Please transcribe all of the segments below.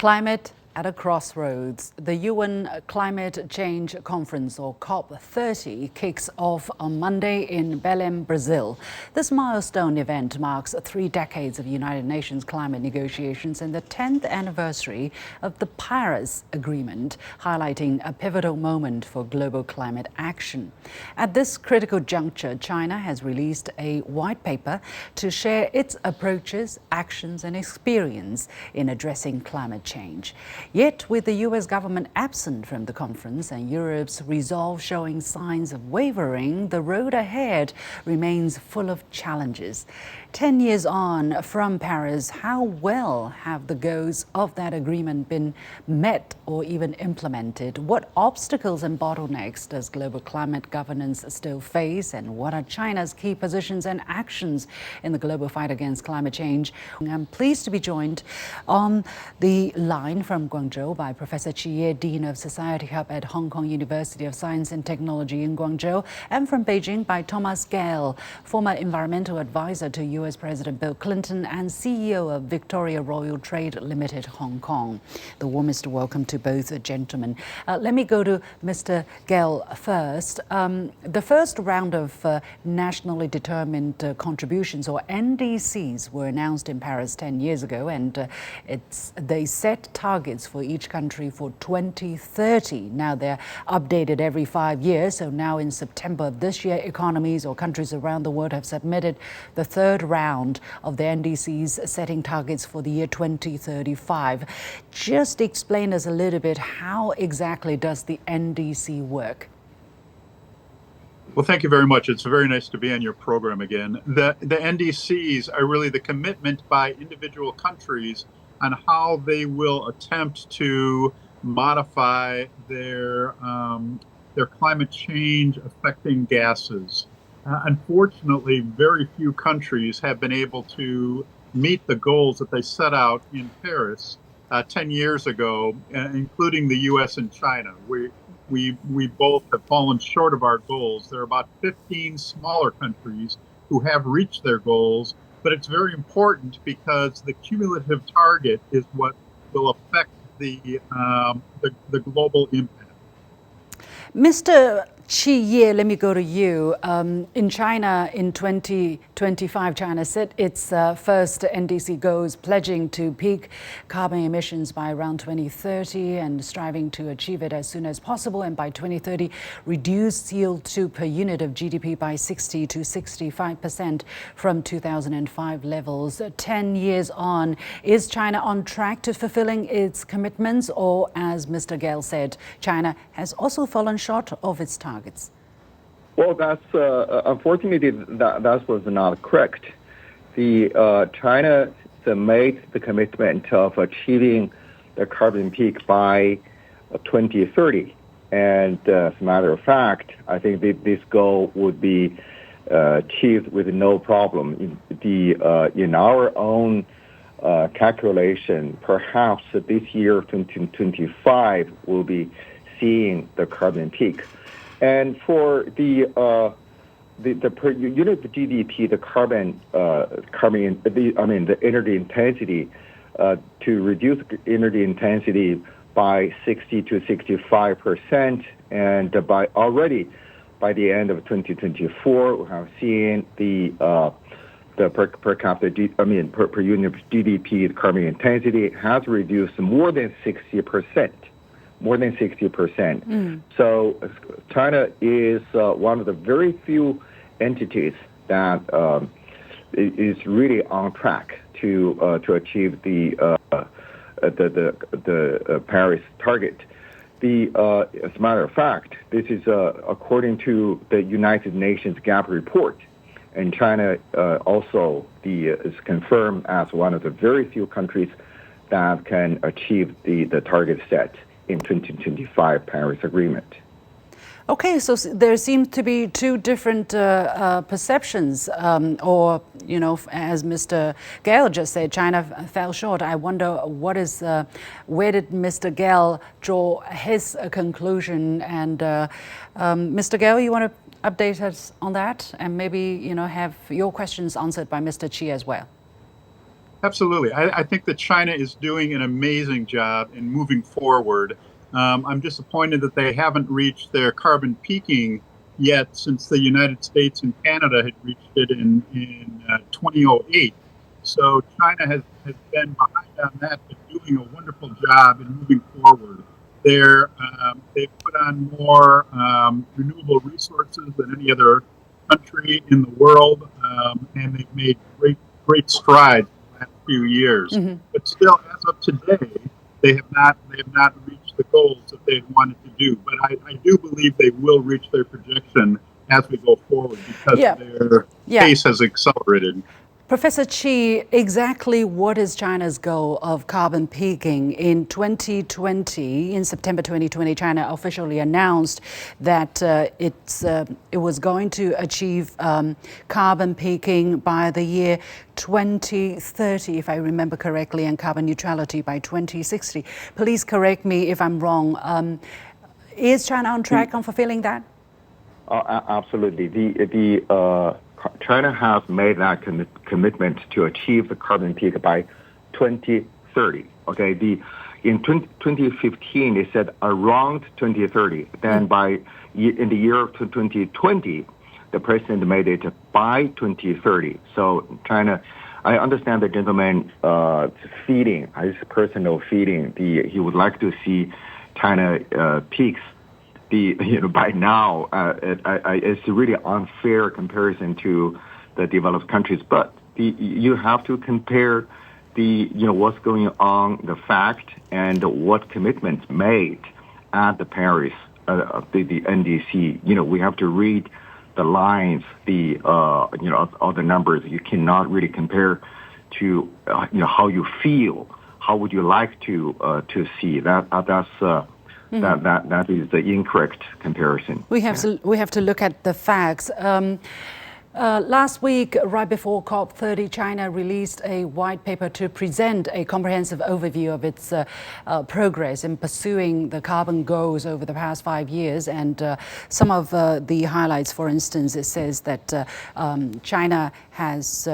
Climate at a crossroads. The UN Climate Change Conference, or COP30, kicks off on Monday in Belém, Brazil. This milestone event marks 3 decades of United Nations climate negotiations and the 10th anniversary of the Paris Agreement, highlighting a pivotal moment for global climate action. At this critical juncture, China has released a white paper to share its approaches, actions and experience in addressing climate change. Yet, with the US government absent from the conference and Europe's resolve showing signs of wavering, the road ahead remains full of challenges. 10 years on from Paris, how well have the goals of that agreement been met or even implemented? What obstacles and bottlenecks does global climate governance still face? And what are China's key positions and actions in the global fight against climate change? I'm pleased to be joined on the line from Guangzhou by Professor Qi Ye, Dean of Society Hub at Hong Kong University of Science and Technology in Guangzhou, and from Beijing by Thomas Gale, former environmental advisor to US President Bill Clinton and CEO of Victoria Royal Trade Limited, Hong Kong. The warmest welcome to both gentlemen. Let me go to Mr. Gale first. The first round of nationally determined contributions, or NDCs, were announced in Paris 10 years ago, and they set targets for each country for 2030. Now they're updated every 5 years. So now in September of this year, economies or countries around the world have submitted the third round of the NDCs, setting targets for the year 2035. Just explain us a little bit, how exactly does the NDC work? Well, thank you very much. It's very nice to be on your program again. The NDCs are really the commitment by individual countries on how they will attempt to modify their climate change affecting gases. Unfortunately, very few countries have been able to meet the goals that they set out in Paris 10 years ago, including the US and China. We both have fallen short of our goals. There are about 15 smaller countries who have reached their goals, but it's very important because the cumulative target is what will affect the global impact. Mr. Qi Ye, let me go to you. In China, in 2025, China set its first NDC goals, pledging to peak carbon emissions by around 2030 and striving to achieve it as soon as possible. And by 2030, reduce CO2 per unit of GDP by 60 to 65% from 2005 levels. 10 years on, is China on track to fulfilling its commitments? Or, as Mr. Gale said, China has also fallen short of its targets? Well, that's unfortunately that was not correct. China made the commitment of achieving the carbon peak by 2030, and as a matter of fact, I think this goal would be achieved with no problem. In our own calculation, perhaps this year, 2025, will be seeing the carbon peak. And for the per unit of GDP, the energy intensity, to reduce energy intensity by 60 to 65%, and by the end of 2024, we have seen the per capita, per unit of GDP, the carbon intensity has reduced more than 60%. More than 60%. So China is one of the very few entities that is really on track to achieve the Paris target. As a matter of fact, this is according to the United Nations GAP report, and China also is confirmed as one of the very few countries that can achieve the target set in 2025 Paris Agreement. Okay, so there seems to be two different perceptions, or, as Mr. Gale just said, China fell short. I wonder where did Mr. Gale draw his conclusion? And Mr. Gale, you want to update us on that, and maybe have your questions answered by Mr. Qi as well? Absolutely. I think that China is doing an amazing job in moving forward. I'm disappointed that they haven't reached their carbon peaking yet, since the United States and Canada had reached it in 2008. So China has been behind on that, but doing a wonderful job in moving forward. They've put on more renewable resources than any other country in the world, and they've made great strides last few years. Hmm. But still, as of today, they have not reached the goals that they wanted to do. But I do believe they will reach their projection as we go forward, because Yeah, their yeah. pace has accelerated. Professor Chi, exactly what is China's goal of carbon peaking? In 2020, in September 2020, China officially announced that it was going to achieve carbon peaking by the year 2030, if I remember correctly, and carbon neutrality by 2060. Please correct me if I'm wrong. Is China on track on fulfilling that? Absolutely. China has made that commitment to achieve the carbon peak by 2030. Okay. In 2015, they said around 2030. Then in the year of 2020, the president made it by 2030. So China, I understand the gentleman feeling, his personal feeling. He would like to see China peaks by now. It's really unfair comparison to the developed countries. But you have to compare what's going on, the fact, and what commitments made at the Paris, the NDC. We have to read the lines, all the numbers. You cannot really compare to how you feel. How would you like to see that? That is the incorrect comparison. We have to look at the facts. Last week, right before COP30, China released a white paper to present a comprehensive overview of its progress in pursuing the carbon goals over the past 5 years. And some of the highlights, for instance, it says that China has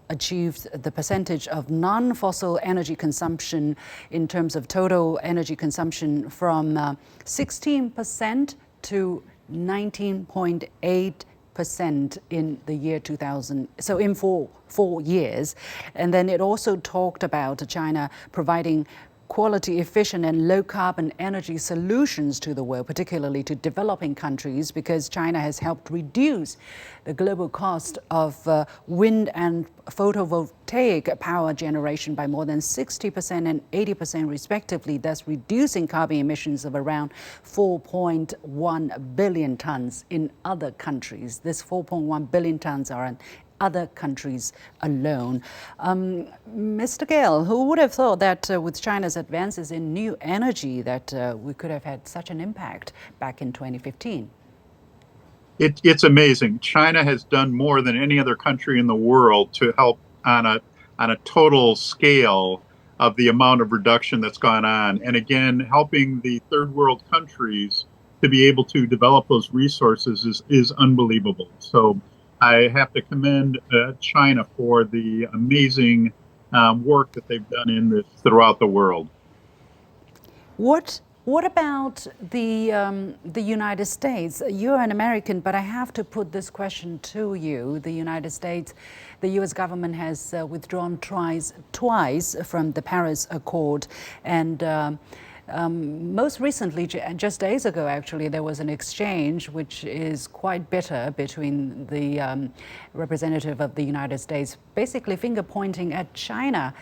achieved the percentage of non-fossil energy consumption in terms of total energy consumption from 16% to 19.8% in the year 2000. So in four years. And then it also talked about China providing quality, efficient and low carbon energy solutions to the world, particularly to developing countries, because China has helped reduce the global cost of wind and photovoltaic power generation by more than 60% and 80% respectively, thus reducing carbon emissions of around 4.1 billion tons in other countries. This 4.1 billion tons are in other countries alone. Mr. Gale, who would have thought that with China's advances in new energy that we could have had such an impact back in 2015? It's amazing. China has done more than any other country in the world to help on a total scale of the amount of reduction that's gone on. And again, helping the third world countries to be able to develop those resources is unbelievable. So I have to commend China for the amazing work that they've done in this throughout the world. What about the United States? You're an American, but I have to put this question to you. The United States, the U.S. government has withdrawn twice from the Paris Accord, and most recently, just days ago, actually, there was an exchange which is quite bitter between the representative of the United States, basically finger pointing at China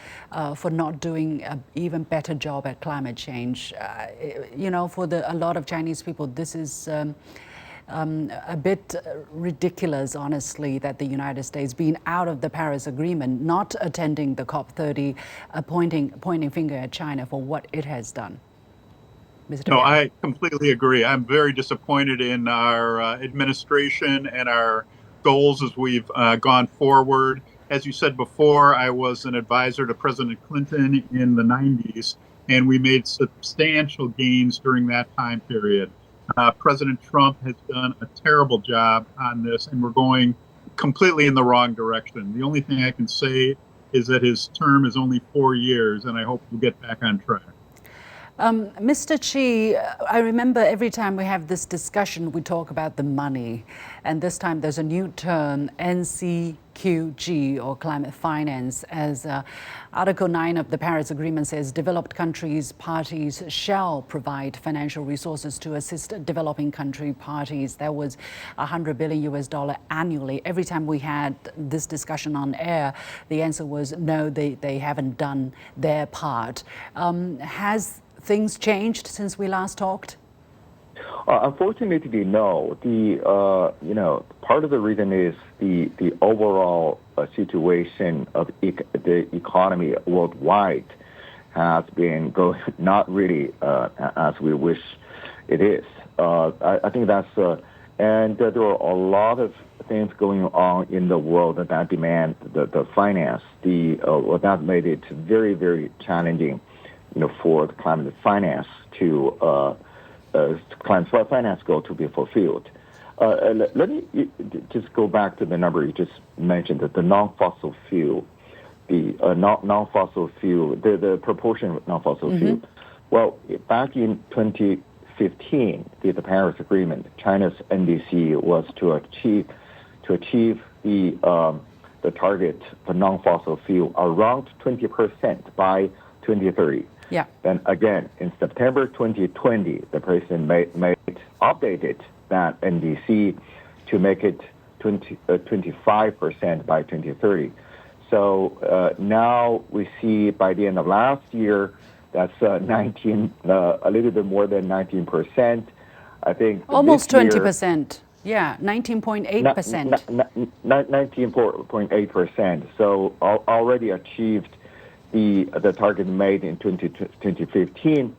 for not doing an even better job at climate change. For a lot of Chinese people, this is a bit ridiculous, honestly, that the United States, being out of the Paris Agreement, not attending the COP30, pointing finger at China for what it has done. Mr. No, I completely agree. I'm very disappointed in our administration and our goals as we've gone forward. As you said before, I was an advisor to President Clinton in the 90s, and we made substantial gains during that time period. President Trump has done a terrible job on this, and we're going completely in the wrong direction. The only thing I can say is that his term is only 4 years, and I hope we'll get back on track. Mr. Chi, I remember every time we have this discussion, we talk about the money. And this time there's a new term, NCQG, or climate finance, as Article 9 of the Paris Agreement says developed countries parties shall provide financial resources to assist developing country parties. That was $100 billion annually. Every time we had this discussion on air, the answer was no, they haven't done their part. Has things changed since we last talked? Unfortunately, no. Part of the reason is the overall situation of the economy worldwide has been going not really as we wish it is. I think that's and there are a lot of things going on in the world that demand the finance. That made it very, very challenging, for the climate finance climate finance goal to be fulfilled. Let me just go back to the number you just mentioned, that the non-fossil fuel, the proportion of non-fossil fuel. Well, back in 2015, the Paris Agreement, China's NDC was to achieve the target for non-fossil fuel around 20% by 2030. Yeah. Then again, in September 2020, the president updated that NDC to make it 25% by 2030. So now we see by the end of last year, that's a little bit more than 19%. I think almost 20%. Yeah, 19.8%. 19.8%. So already achieved the target made in 2015,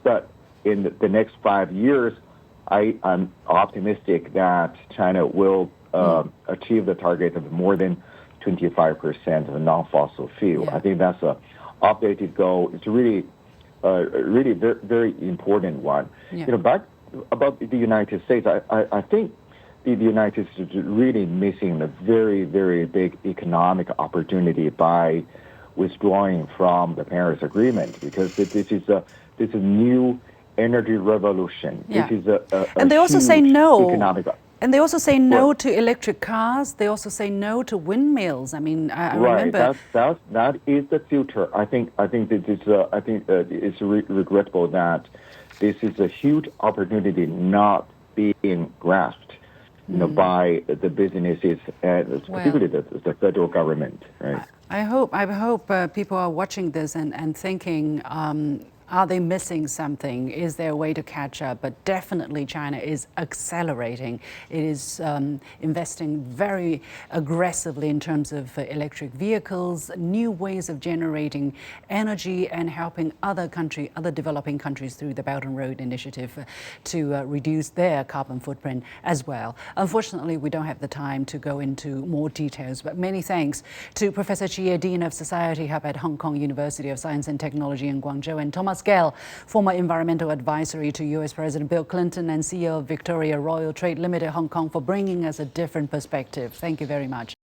but in the next 5 years, I'm optimistic that China will achieve the target of more than 25% of non-fossil fuel. Yeah. I think that's an updated goal. It's really very, very important one. Yeah. Back about the United States, I think the United States is really missing a very, very big economic opportunity by withdrawing from the Paris Agreement, because this is a new energy revolution. Yeah. This is and they also say no. Economic. And they also say no to electric cars. They also say no to windmills. I mean, I remember. That is the future. I think it's regrettable that this is a huge opportunity not being grasped, by the businesses and particularly the federal government. Right. I hope people are watching this and thinking, are they missing something? Is there a way to catch up? But definitely China is accelerating. It is investing very aggressively in terms of electric vehicles, new ways of generating energy, and helping other developing countries through the Belt and Road Initiative to reduce their carbon footprint as well. Unfortunately, we don't have the time to go into more details, but many thanks to Professor Chi, Dean of Society Hub at Hong Kong University of Science and Technology in Guangzhou, and Thomas Gell, former environmental advisory to US President Bill Clinton and CEO of Victoria Royal Trade Limited Hong Kong, for bringing us a different perspective. Thank you very much.